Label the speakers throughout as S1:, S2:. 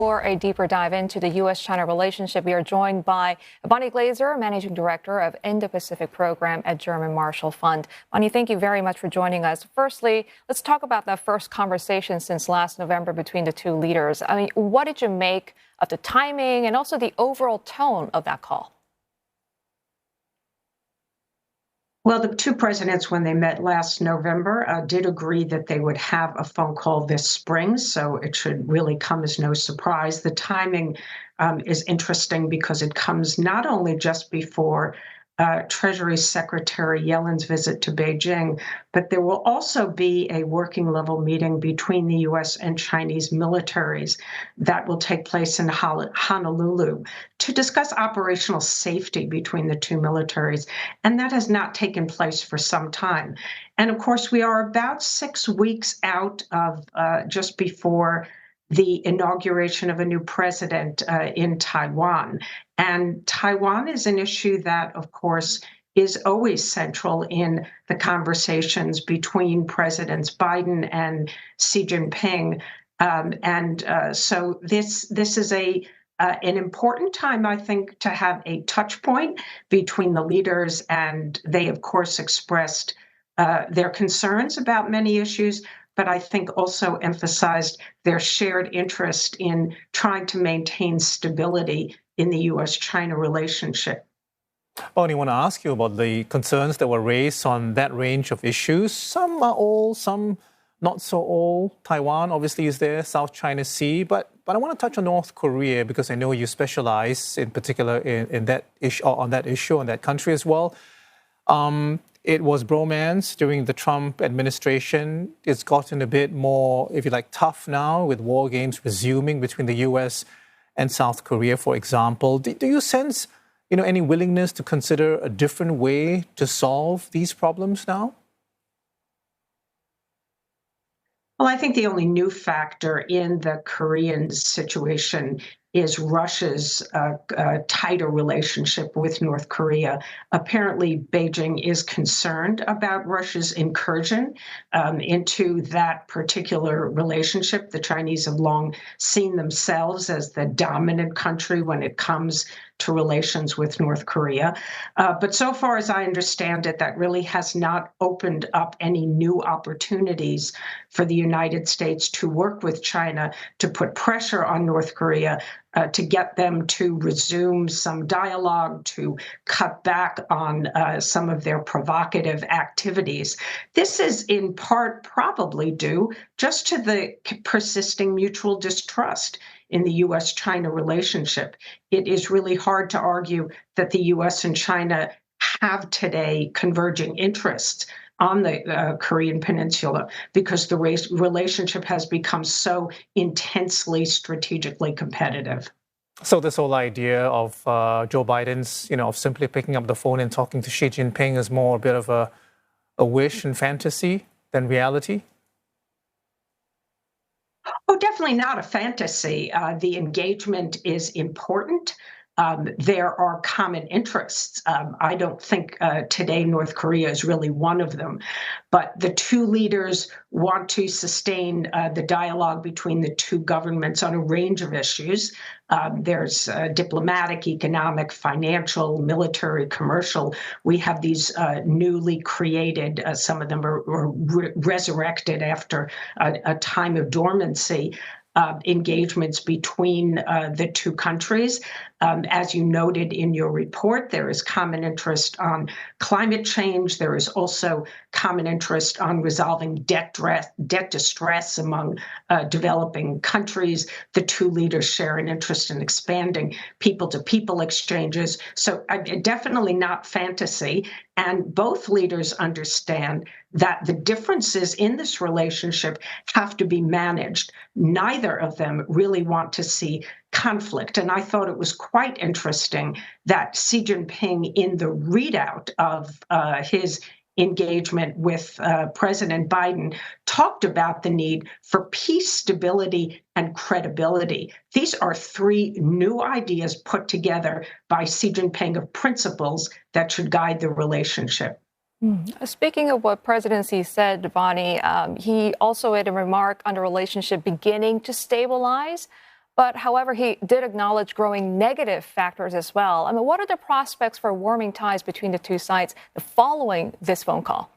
S1: For a deeper dive into the U.S.-China relationship, we are joined by Bonnie Glaser, Managing Director of Indo-Pacific Program at German Marshall Fund. Bonnie, thank you very much for joining us. Firstly, let's talk about that first conversation since last November between the two leaders. I mean, what did you make of the timing and also the overall tone of that call?
S2: Well, the two presidents, when they met last November, did agree that they would have a phone call this spring, so it should really come as no surprise. The timing is interesting because it comes not only just before Treasury Secretary Yellen's visit to Beijing, but there will also be a working level meeting between the U.S. and Chinese militaries that will take place in Honolulu to discuss operational safety between the two militaries. And that has not taken place for some time. And of course, we are about 6 weeks out of just before the inauguration of a new president in Taiwan. And Taiwan is an issue that, of course, is always central in the conversations between Presidents Biden and Xi Jinping. So this is an important time, I think, to have a touch point between the leaders. And they, of course, expressed their concerns about many issues, but I think also emphasized their shared interest in trying to maintain stability in the U.S.-China relationship.
S3: Bonnie, I want to ask you about the concerns that were raised on that range of issues. Some are old, some not so old. Taiwan obviously is there, South China Sea, but I want to touch on North Korea because I know you specialize in particular in that issue, on that country as well. It was bromance during the Trump administration. It's gotten a bit more, if you like, tough now with war games resuming between the U.S. and South Korea, for example. Do you sense, any willingness to consider a different way to solve these problems now?
S2: Well, I think the only new factor in the Korean situation is Russia's tighter relationship with North Korea. Apparently, Beijing is concerned about Russia's incursion into that particular relationship. The Chinese have long seen themselves as the dominant country when it comes to relations with North Korea. But so far as I understand it, that really has not opened up any new opportunities for the United States to work with China to put pressure on North Korea to get them to resume some dialogue, to cut back on some of their provocative activities. This is in part probably due just to the persisting mutual distrust in the U.S.-China relationship. It is really hard to argue that the U.S. and China have today converging interests on the Korean Peninsula because the relationship has become so intensely strategically competitive.
S3: So this whole idea of Joe Biden's, of simply picking up the phone and talking to Xi Jinping is more a bit of a wish and fantasy than reality?
S2: Oh, definitely not a fantasy. The engagement is important. There are common interests. I don't think today North Korea is really one of them, but the two leaders want to sustain the dialogue between the two governments on a range of issues. There's diplomatic, economic, financial, military, commercial. We have these newly created, some of them are resurrected after a time of dormancy, engagements between the two countries. As you noted in your report, there is common interest on climate change. There is also common interest on resolving debt distress among developing countries. The two leaders share an interest in expanding people-to-people exchanges. So definitely not fantasy. And both leaders understand that the differences in this relationship have to be managed. Neither of them really want to see conflict. And I thought it was quite interesting that Xi Jinping, in the readout of his engagement with President Biden, talked about the need for peace, stability, and credibility. These are three new ideas put together by Xi Jinping of principles that should guide the relationship.
S1: Speaking of what President Xi said, Bonnie, he also had a remark on the relationship beginning to stabilize. But however, he did acknowledge growing negative factors as well. I mean, what are the prospects for warming ties between the two sides following this phone call?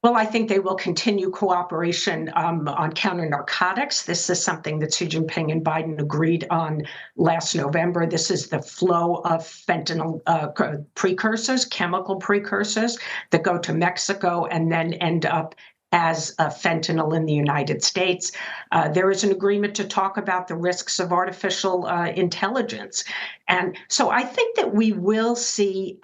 S2: Well, I think they will continue cooperation on counter narcotics. This is something that Xi Jinping and Biden agreed on last November. This is the flow of fentanyl precursors, chemical precursors that go to Mexico and then end up as fentanyl in the United States. There is an agreement to talk about the risks of artificial intelligence. And so I think that we will see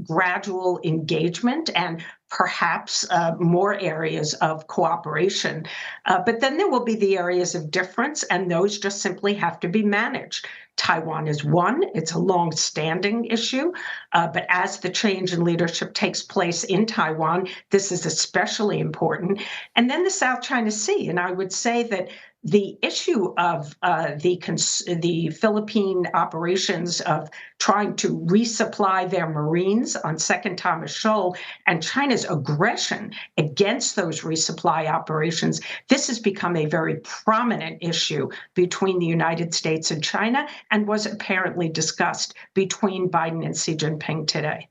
S2: gradual engagement and perhaps more areas of cooperation. But then there will be the areas of difference, and those just simply have to be managed. Taiwan is one. It's a long-standing issue. But as the change in leadership takes place in Taiwan, this is especially important. And then the South China Sea. And I would say that the issue of the Philippine operations of trying to resupply their Marines on Second Thomas Shoal and China's aggression against those resupply operations, this has become a very prominent issue between the United States and China and was apparently discussed between Biden and Xi Jinping today.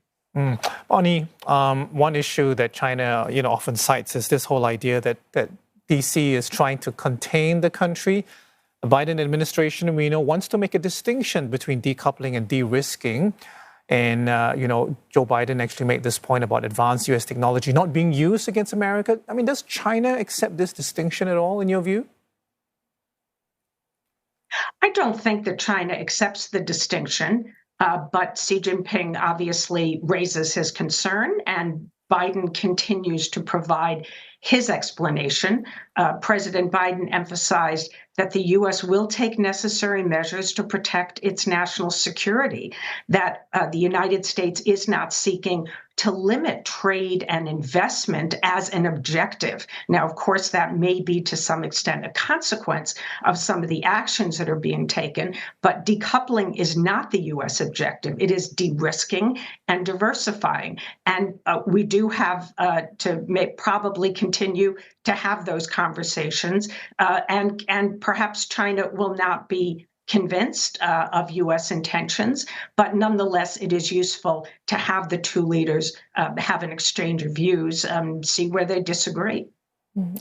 S3: Bonnie, one issue that China often cites is this whole idea that DC is trying to contain the country. The Biden administration, we know, wants to make a distinction between decoupling and de-risking. And, Joe Biden actually made this point about advanced U.S. technology not being used against America. I mean, does China accept this distinction at all, in your view?
S2: I don't think that China accepts the distinction, but Xi Jinping obviously raises his concern, and Biden continues to provide his explanation. President Biden emphasized that the U.S. will take necessary measures to protect its national security, that the United States is not seeking to limit trade and investment as an objective. Now, of course, that may be to some extent a consequence of some of the actions that are being taken, but decoupling is not the U.S. objective. It is de-risking and diversifying. And we do have to probably continue to have those conversations, and perhaps China will not be convinced of U.S. intentions, but nonetheless, it is useful to have the two leaders have an exchange of views, see where they disagree.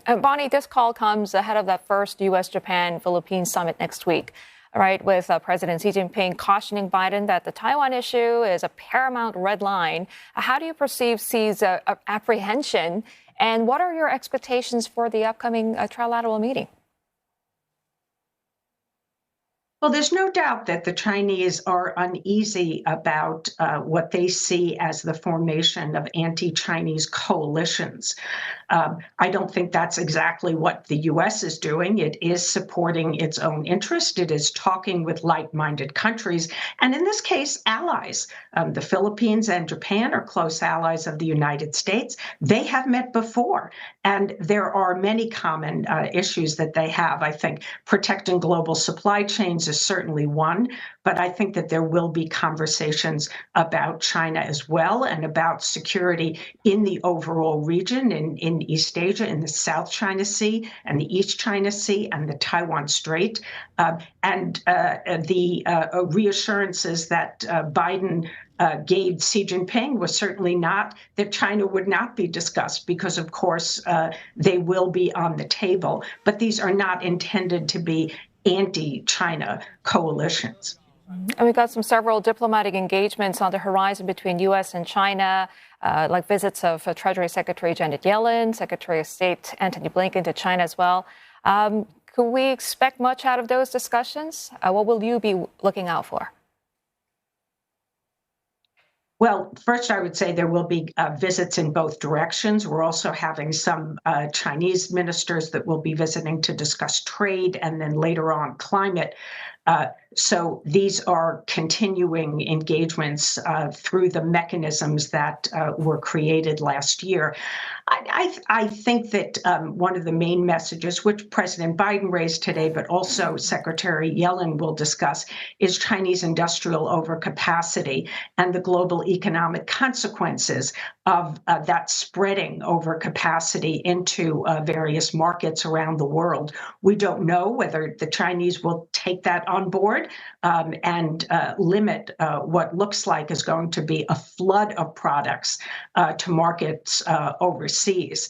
S1: Bonnie, this call comes ahead of that first U.S.-Japan-Philippines summit next week, right, with President Xi Jinping cautioning Biden that the Taiwan issue is a paramount red line. How do you perceive Xi's apprehension, and what are your expectations for the upcoming trilateral meeting?
S2: Well, there's no doubt that the Chinese are uneasy about what they see as the formation of anti-Chinese coalitions. I don't think that's exactly what the U.S. is doing. It is supporting its own interest. It is talking with like-minded countries, and in this case, allies. The Philippines and Japan are close allies of the United States. They have met before, and there are many common issues that they have. I think protecting global supply chains is certainly one, but I think that there will be conversations about China as well and about security in the overall region, in East Asia, in the South China Sea and the East China Sea and the Taiwan Strait, and the reassurances that Biden gave Xi Jinping was certainly not that China would not be discussed, because, of course, they will be on the table. But these are not intended to be anti-China coalitions.
S1: And we've got several diplomatic engagements on the horizon between U.S. and China, like visits of Treasury Secretary Janet Yellen, Secretary of State Antony Blinken to China as well. Could we expect much out of those discussions? What will you be looking out for?
S2: Well, first, I would say there will be visits in both directions. We're also having some Chinese ministers that will be visiting to discuss trade and then later on climate. So these are continuing engagements through the mechanisms that were created last year. I think that one of the main messages, which President Biden raised today, but also Secretary Yellen will discuss, is Chinese industrial overcapacity and the global economic consequences of that spreading overcapacity into various markets around the world. We don't know whether the Chinese will take that on board and limit what looks like is going to be a flood of products to markets overseas.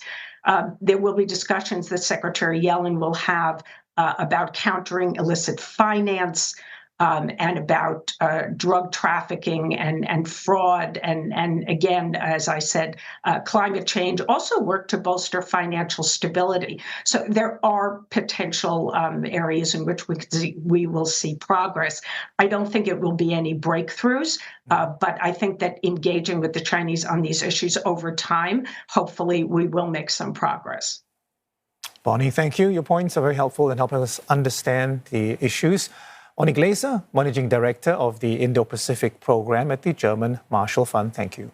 S2: There will be discussions that Secretary Yellen will have about countering illicit finance, and about drug trafficking and fraud, and again, as I said, climate change, also work to bolster financial stability. So there are potential areas in which we will see progress. I don't think it will be any breakthroughs, but I think that engaging with the Chinese on these issues over time, hopefully we will make some progress.
S3: Bonnie, thank you. Your points are very helpful in helping us understand the issues. Bonnie Glaser, Managing Director of the Indo-Pacific Program at the German Marshall Fund. Thank you.